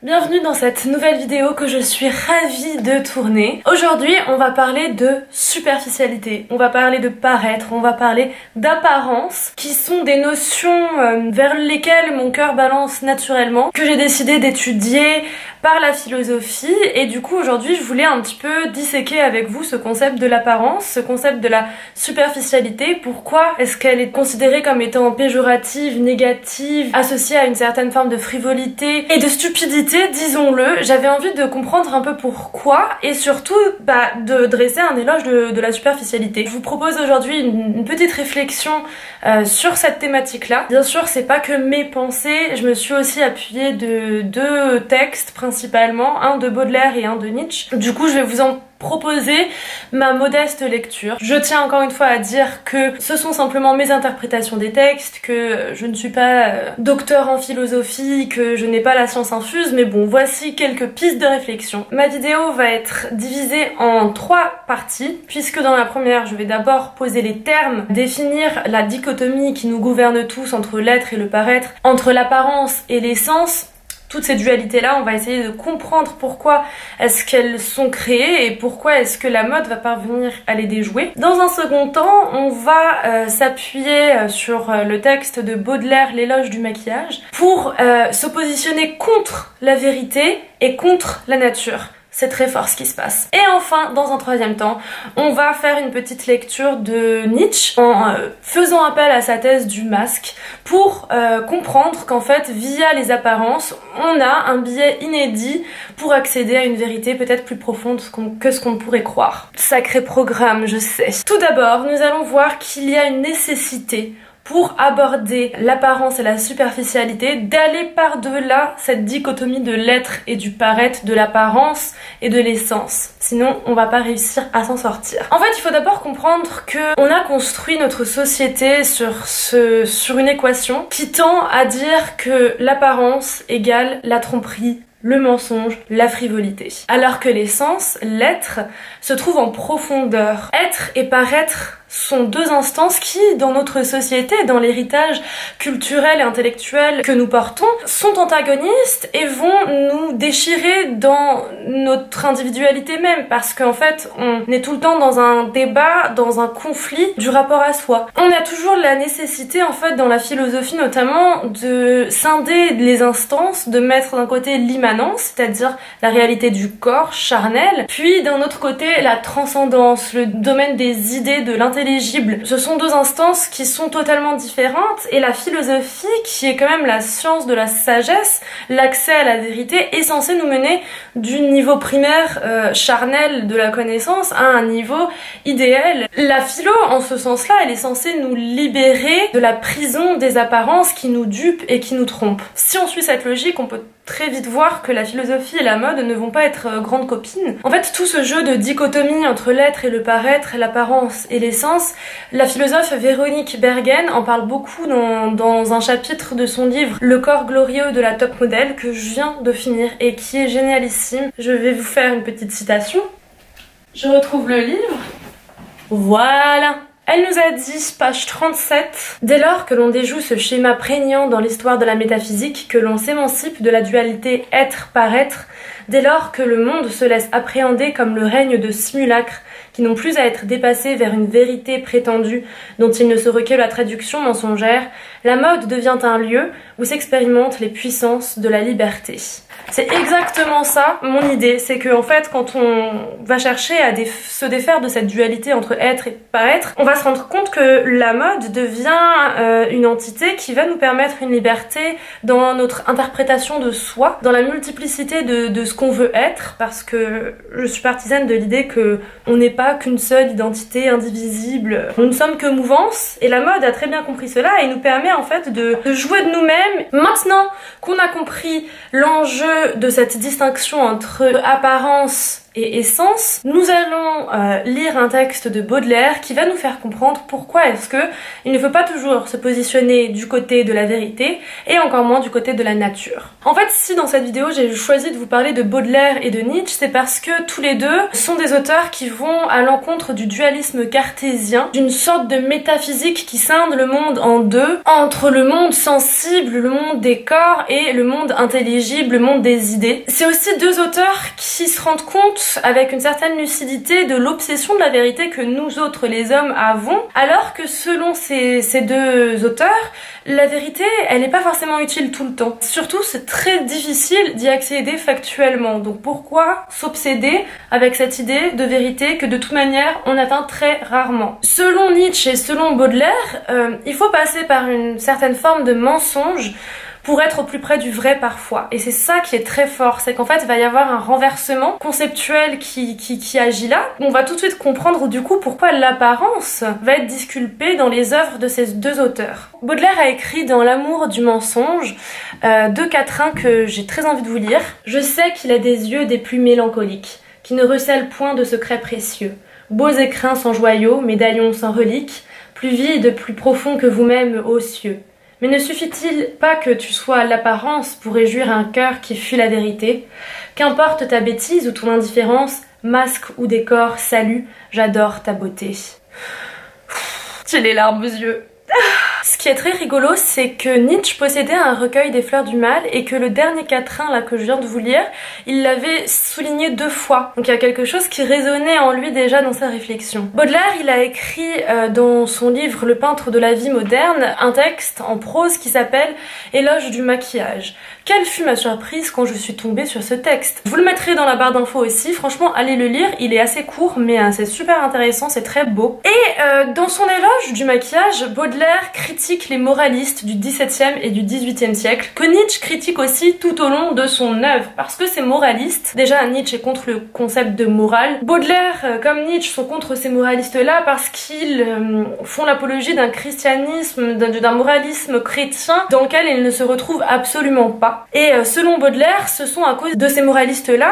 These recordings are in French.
bienvenue dans cette nouvelle vidéo que je suis ravie de tourner. Aujourd'hui, on va parler de superficialité, on va parler de paraître, on va parler d'apparence, qui sont des notions vers lesquelles mon cœur balance naturellement, que j'ai décidé d'étudier par la philosophie, et du coup aujourd'hui je voulais un petit peu disséquer avec vous ce concept de l'apparence, ce concept de la superficialité. Pourquoi est-ce qu'elle est considérée comme étant péjorative, négative, associée à une certaine forme de frivolité et de stupidité, disons-le. J'avais envie de comprendre un peu pourquoi et surtout de dresser un éloge de la superficialité. Je vous propose aujourd'hui une petite réflexion sur cette thématique-là. Bien sûr, c'est pas que mes pensées, je me suis aussi appuyée de deux textes principalement, un de Baudelaire et un de Nietzsche. Du coup, je vais vous en proposer ma modeste lecture. Je tiens encore une fois à dire que ce sont simplement mes interprétations des textes, que je ne suis pas docteur en philosophie, que je n'ai pas la science infuse, mais bon, voici quelques pistes de réflexion. Ma vidéo va être divisée en 3 parties, puisque dans la première, je vais d'abord poser les termes, définir la dichotomie qui nous gouverne tous entre l'être et le paraître, entre l'apparence et l'essence. Toutes ces dualités-là, on va essayer de comprendre pourquoi est-ce qu'elles sont créées et pourquoi est-ce que la mode va parvenir à les déjouer. Dans un second temps, on va s'appuyer sur le texte de Baudelaire, L'éloge du maquillage, pour se positionner contre la vérité et contre la nature. C'est très fort ce qui se passe. Et enfin, dans un troisième temps, on va faire une petite lecture de Nietzsche en faisant appel à sa thèse du masque pour comprendre qu'en fait, via les apparences, on a un biais inédit pour accéder à une vérité peut-être plus profonde que ce qu'on pourrait croire. Sacré programme, je sais. Tout d'abord, nous allons voir qu'il y a une nécessité pour aborder l'apparence et la superficialité, d'aller par-delà cette dichotomie de l'être et du paraître, de l'apparence et de l'essence. Sinon, on va pas réussir à s'en sortir. En fait, il faut d'abord comprendre que on a construit notre société sur une équation qui tend à dire que l'apparence égale la tromperie, le mensonge, la frivolité. Alors que l'essence, l'être, se trouve en profondeur. Être et paraître sont deux instances qui, dans notre société, dans l'héritage culturel et intellectuel que nous portons, sont antagonistes et vont nous déchirer dans notre individualité même, parce qu'en fait, on est tout le temps dans un débat, dans un conflit du rapport à soi. On a toujours la nécessité, en fait, dans la philosophie notamment, de scinder les instances, de mettre d'un côté l'immanence, c'est-à-dire la réalité du corps charnel, puis d'un autre côté la transcendance, le domaine des idées, de l'intelligence. Ce sont deux instances qui sont totalement différentes, et la philosophie, qui est quand même la science de la sagesse, l'accès à la vérité, est censée nous mener du niveau primaire charnel de la connaissance à un niveau idéal. La philo, en ce sens-là, elle est censée nous libérer de la prison des apparences qui nous dupent et qui nous trompent. Si on suit cette logique, on peut très vite voir que la philosophie et la mode ne vont pas être grandes copines. En fait, tout ce jeu de dichotomie entre l'être et le paraître, l'apparence et l'essence, la philosophe Véronique Bergen en parle beaucoup dans un chapitre de son livre Le corps glorieux de la top modèle, que je viens de finir et qui est génialissime. Je vais vous faire une petite citation. Je retrouve le livre. Voilà. Elle nous a dit, page 37, « Dès lors que l'on déjoue ce schéma prégnant dans l'histoire de la métaphysique, que l'on s'émancipe de la dualité être-paraître, dès lors que le monde se laisse appréhender comme le règne de simulacres qui n'ont plus à être dépassés vers une vérité prétendue dont il ne serait que la traduction mensongère, la mode devient un lieu où s'expérimentent les puissances de la liberté. » C'est exactement ça, mon idée, c'est que en fait, quand on va chercher à se défaire de cette dualité entre être et paraître, on va se rendre compte que la mode devient une entité qui va nous permettre une liberté dans notre interprétation de soi, dans la multiplicité de ce qu'on veut être, parce que je suis partisane de l'idée que on n'est pas qu'une seule identité indivisible, nous ne sommes que mouvance, et la mode a très bien compris cela et nous permet en fait de jouer de nous-mêmes. Maintenant qu'on a compris l'enjeu de cette distinction entre apparence et essence, nous allons lire un texte de Baudelaire qui va nous faire comprendre pourquoi est-ce que il ne faut pas toujours se positionner du côté de la vérité et encore moins du côté de la nature. En fait, si dans cette vidéo j'ai choisi de vous parler de Baudelaire et de Nietzsche, c'est parce que tous les deux sont des auteurs qui vont à l'encontre du dualisme cartésien, d'une sorte de métaphysique qui scinde le monde en deux, entre le monde sensible, le monde des corps et le monde intelligible, le monde des idées. C'est aussi deux auteurs qui se rendent compte avec une certaine lucidité de l'obsession de la vérité que nous autres les hommes avons, alors que selon ces deux auteurs, la vérité, elle n'est pas forcément utile tout le temps. Surtout, c'est très difficile d'y accéder factuellement. Donc pourquoi s'obséder avec cette idée de vérité que de toute manière, on atteint très rarement? Selon Nietzsche et selon Baudelaire, il faut passer par une certaine forme de mensonge pour être au plus près du vrai parfois. Et c'est ça qui est très fort, c'est qu'en fait il va y avoir un renversement conceptuel qui agit là. On va tout de suite comprendre du coup pourquoi l'apparence va être disculpée dans les œuvres de ces deux auteurs. Baudelaire a écrit dans L'amour du mensonge deux quatrains que j'ai très envie de vous lire. Je sais qu'il a des yeux des plus mélancoliques, qui ne recèlent point de secrets précieux, beaux écrins sans joyaux, médaillons sans reliques, plus vides, plus profonds que vous-même, ô cieux. Mais ne suffit-il pas que tu sois l'apparence pour réjouir un cœur qui fuit la vérité? Qu'importe ta bêtise ou ton indifférence, masque ou décor, salut, j'adore ta beauté. J'ai les larmes aux yeux. Ce qui est très rigolo, c'est que Nietzsche possédait un recueil des fleurs du mal et que le dernier quatrain là que je viens de vous lire, il l'avait souligné 2 fois. Donc il y a quelque chose qui résonnait en lui déjà dans sa réflexion. Baudelaire, il a écrit dans son livre Le peintre de la vie moderne, un texte en prose qui s'appelle Éloge du maquillage. Quelle fut ma surprise quand je suis tombée sur ce texte. Je vous le mettrai dans la barre d'infos aussi, franchement allez le lire, il est assez court mais c'est super intéressant, c'est très beau. Et dans son éloge du maquillage, Baudelaire critique les moralistes du XVIIe et du XVIIIe siècle, que Nietzsche critique aussi tout au long de son œuvre, parce que ces moralistes, déjà Nietzsche est contre le concept de morale, Baudelaire comme Nietzsche sont contre ces moralistes-là parce qu'ils font l'apologie d'un christianisme, d'un moralisme chrétien dans lequel ils ne se retrouvent absolument pas. Et selon Baudelaire, ce sont à cause de ces moralistes-là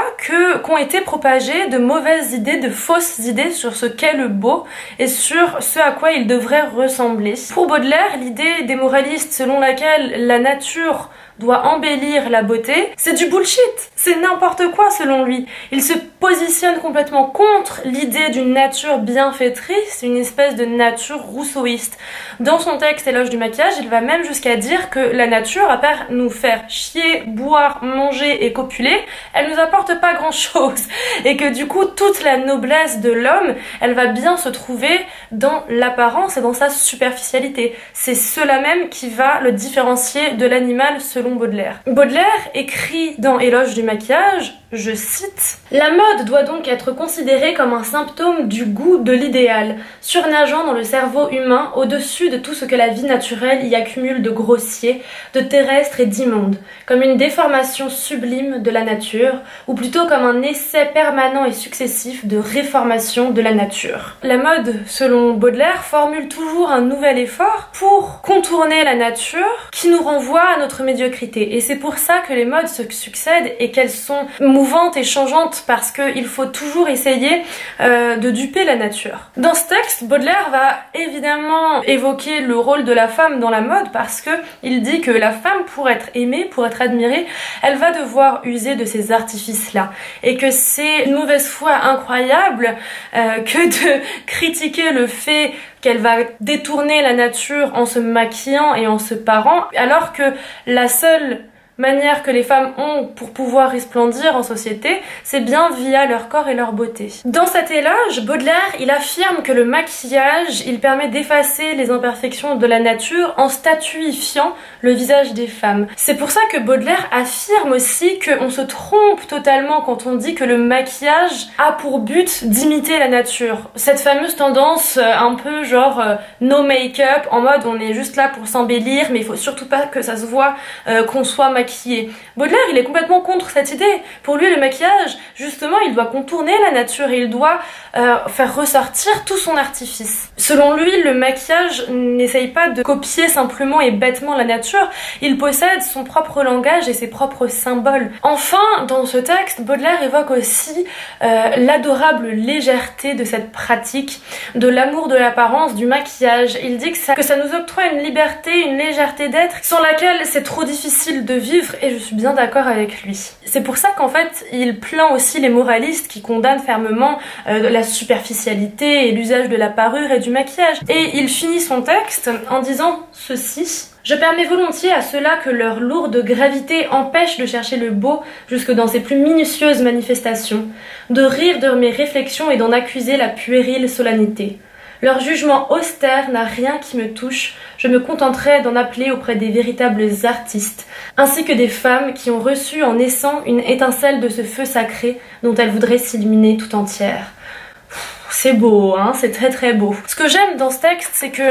qu'ont été propagées de mauvaises idées, de fausses idées sur ce qu'est le beau et sur ce à quoi il devrait ressembler. Pour Baudelaire, l'idée des moralistes selon laquelle la nature doit embellir la beauté, c'est du bullshit, c'est n'importe quoi selon lui. Il se positionne complètement contre l'idée d'une nature bienfaitrice, une espèce de nature rousseauiste. Dans son texte Éloge du maquillage, il va même jusqu'à dire que la nature, à part nous faire chier, boire, manger et copuler, elle nous apporte pas grand chose. Et que du coup, toute la noblesse de l'homme, elle va bien se trouver dans l'apparence et dans sa superficialité. C'est cela même qui va le différencier de l'animal selon Baudelaire. Baudelaire écrit dans Éloge du maquillage, je cite, « La mode doit donc être considérée comme un symptôme du goût de l'idéal, surnageant dans le cerveau humain au-dessus de tout ce que la vie naturelle y accumule de grossier, de terrestre et d'immonde, comme une déformation sublime de la nature, ou plutôt comme un essai permanent et successif de réformation de la nature. » La mode, selon Baudelaire, formule toujours un nouvel effort pour contourner la nature qui nous renvoie à notre médiocrité. Et c'est pour ça que les modes se succèdent et qu'elles sont mouvantes et changeantes parce qu'il faut toujours essayer de duper la nature. Dans ce texte, Baudelaire va évidemment évoquer le rôle de la femme dans la mode parce que il dit que la femme, pour être aimée, pour être admirée, elle va devoir user de ces artifices-là et que c'est une mauvaise foi incroyable que de critiquer le fait qu'elle va détourner la nature en se maquillant et en se parant, alors que la seule manière que les femmes ont pour pouvoir resplendir en société, c'est bien via leur corps et leur beauté. Dans cet éloge, Baudelaire, il affirme que le maquillage, il permet d'effacer les imperfections de la nature en statuifiant le visage des femmes. C'est pour ça que Baudelaire affirme aussi qu'on se trompe totalement quand on dit que le maquillage a pour but d'imiter la nature. Cette fameuse tendance un peu genre no make-up, en mode on est juste là pour s'embellir, mais il faut surtout pas que ça se voit qu'on soit maquillé maquiller. Baudelaire, il est complètement contre cette idée. Pour lui, le maquillage, justement, il doit contourner la nature et il doit faire ressortir tout son artifice. Selon lui, le maquillage n'essaye pas de copier simplement et bêtement la nature, il possède son propre langage et ses propres symboles. Enfin, dans ce texte, Baudelaire évoque aussi l'adorable légèreté de cette pratique, de l'amour de l'apparence, du maquillage. Il dit que ça nous octroie une liberté, une légèreté d'être sans laquelle c'est trop difficile de vivre, et je suis bien d'accord avec lui. C'est pour ça qu'en fait, il plaint aussi les moralistes qui condamnent fermement la superficialité et l'usage de la parure et du maquillage. Et il finit son texte en disant ceci: je permets volontiers à ceux-là que leur lourde gravité empêche de chercher le beau jusque dans ses plus minutieuses manifestations, de rire de mes réflexions et d'en accuser la puérile solennité. Leur jugement austère n'a rien qui me touche, je me contenterai d'en appeler auprès des véritables artistes, ainsi que des femmes qui ont reçu en naissant une étincelle de ce feu sacré dont elles voudraient s'illuminer tout entière. C'est beau, hein, c'est très très beau. Ce que j'aime dans ce texte, c'est que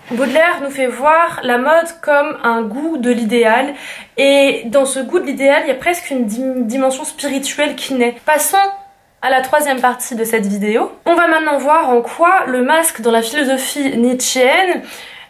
Baudelaire nous fait voir la mode comme un goût de l'idéal, et dans ce goût de l'idéal, il y a presque une dimension spirituelle qui naît. Passons à la troisième partie de cette vidéo. On va maintenant voir en quoi le masque dans la philosophie nietzschéenne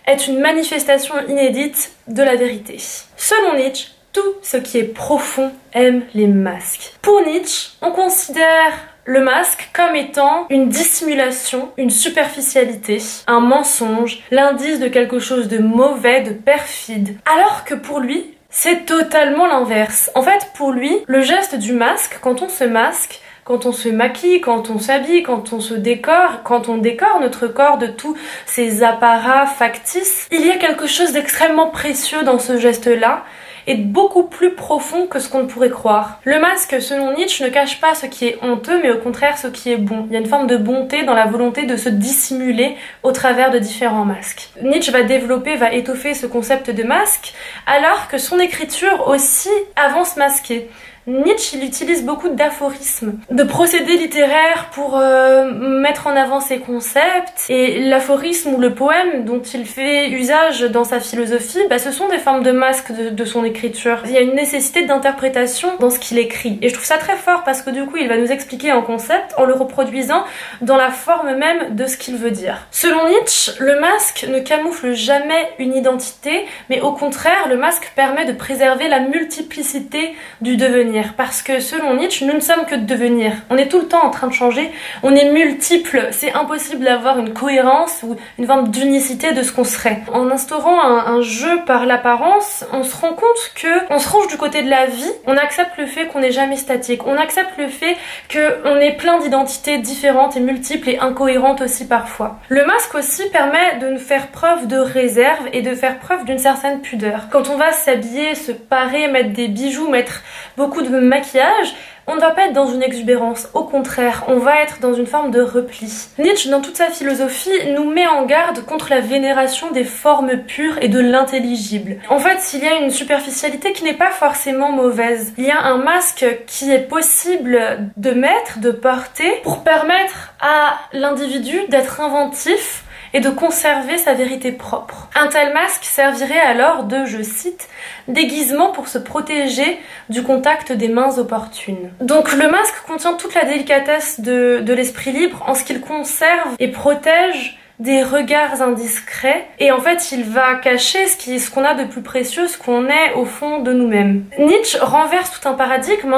est une manifestation inédite de la vérité. Selon Nietzsche, tout ce qui est profond aime les masques. Pour Nietzsche, on considère le masque comme étant une dissimulation, une superficialité, un mensonge, l'indice de quelque chose de mauvais, de perfide. Alors que pour lui, c'est totalement l'inverse. En fait, pour lui, le geste du masque, quand on se masque, quand on se maquille, quand on s'habille, quand on se décore, quand on décore notre corps de tous ces apparats factices, il y a quelque chose d'extrêmement précieux dans ce geste-là et beaucoup plus profond que ce qu'on ne pourrait croire. Le masque, selon Nietzsche, ne cache pas ce qui est honteux, mais au contraire ce qui est bon. Il y a une forme de bonté dans la volonté de se dissimuler au travers de différents masques. Nietzsche va développer, va étoffer ce concept de masque, alors que son écriture aussi avance masquée. Nietzsche, il utilise beaucoup d'aphorismes, de procédés littéraires pour mettre en avant ses concepts, et l'aphorisme ou le poème dont il fait usage dans sa philosophie, ce sont des formes de masques de son écriture. Il y a une nécessité d'interprétation dans ce qu'il écrit, et je trouve ça très fort parce que du coup il va nous expliquer un concept en le reproduisant dans la forme même de ce qu'il veut dire. Selon Nietzsche, le masque ne camoufle jamais une identité, mais au contraire, le masque permet de préserver la multiplicité du devenir. Parce que selon Nietzsche, nous ne sommes que de devenir. On est tout le temps en train de changer, on est multiples, c'est impossible d'avoir une cohérence ou une forme d'unicité de ce qu'on serait. En instaurant un jeu par l'apparence, on se rend compte qu'on se range du côté de la vie, on accepte le fait qu'on n'est jamais statique, on accepte le fait qu'on est plein d'identités différentes et multiples et incohérentes aussi parfois. Le masque aussi permet de nous faire preuve de réserve et de faire preuve d'une certaine pudeur. Quand on va s'habiller, se parer, mettre des bijoux, mettre beaucoup de maquillage, on ne va pas être dans une exubérance, au contraire, on va être dans une forme de repli. Nietzsche, dans toute sa philosophie, nous met en garde contre la vénération des formes pures et de l'intelligible. En fait, il y a une superficialité qui n'est pas forcément mauvaise. Il y a un masque qui est possible de mettre, de porter, pour permettre à l'individu d'être inventif et de conserver sa vérité propre. Un tel masque servirait alors de, je cite, déguisement pour se protéger du contact des mains opportunes. Donc le masque contient toute la délicatesse de l'esprit libre en ce qu'il conserve et protège des regards indiscrets, et en fait il va cacher ce qu'on a de plus précieux, ce qu'on est au fond de nous-mêmes. Nietzsche renverse tout un paradigme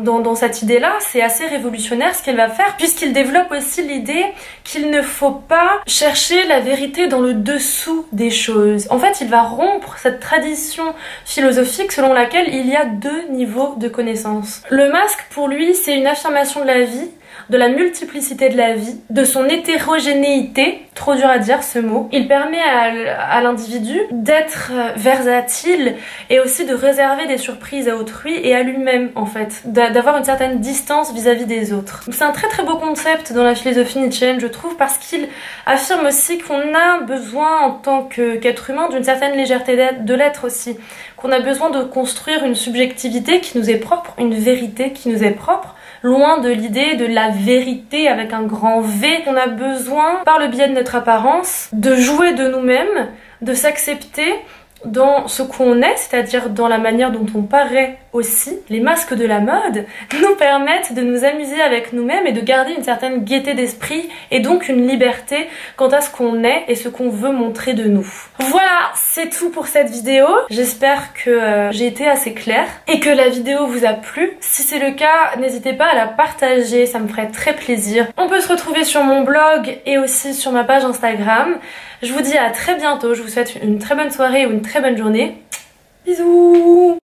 dans cette idée-là, c'est assez révolutionnaire ce qu'il va faire, puisqu'il développe aussi l'idée qu'il ne faut pas chercher la vérité dans le dessous des choses. En fait, il va rompre cette tradition philosophique selon laquelle il y a deux niveaux de connaissance. Le masque, pour lui, c'est une affirmation de la vie, de la multiplicité de la vie, de son hétérogénéité, trop dur à dire ce mot. Il permet à l'individu d'être versatile et aussi de réserver des surprises à autrui et à lui-même en fait, d'avoir une certaine distance vis-à-vis des autres. C'est un très très beau concept dans la philosophie nietzschéenne, je trouve, parce qu'il affirme aussi qu'on a besoin en tant qu'être humain d'une certaine légèreté de l'être aussi, qu'on a besoin de construire une subjectivité qui nous est propre, une vérité qui nous est propre, loin de l'idée de la vérité avec un grand V. On a besoin, par le biais de notre apparence, de jouer de nous-mêmes, de s'accepter dans ce qu'on est, c'est-à-dire dans la manière dont on paraît aussi. Les masques de la mode nous permettent de nous amuser avec nous-mêmes et de garder une certaine gaieté d'esprit et donc une liberté quant à ce qu'on est et ce qu'on veut montrer de nous. Voilà, c'est tout pour cette vidéo. J'espère que j'ai été assez claire et que la vidéo vous a plu. Si c'est le cas, n'hésitez pas à la partager, ça me ferait très plaisir. On peut se retrouver sur mon blog et aussi sur ma page Instagram. Je vous dis à très bientôt, je vous souhaite une très bonne soirée ou une très bonne journée. Bisous!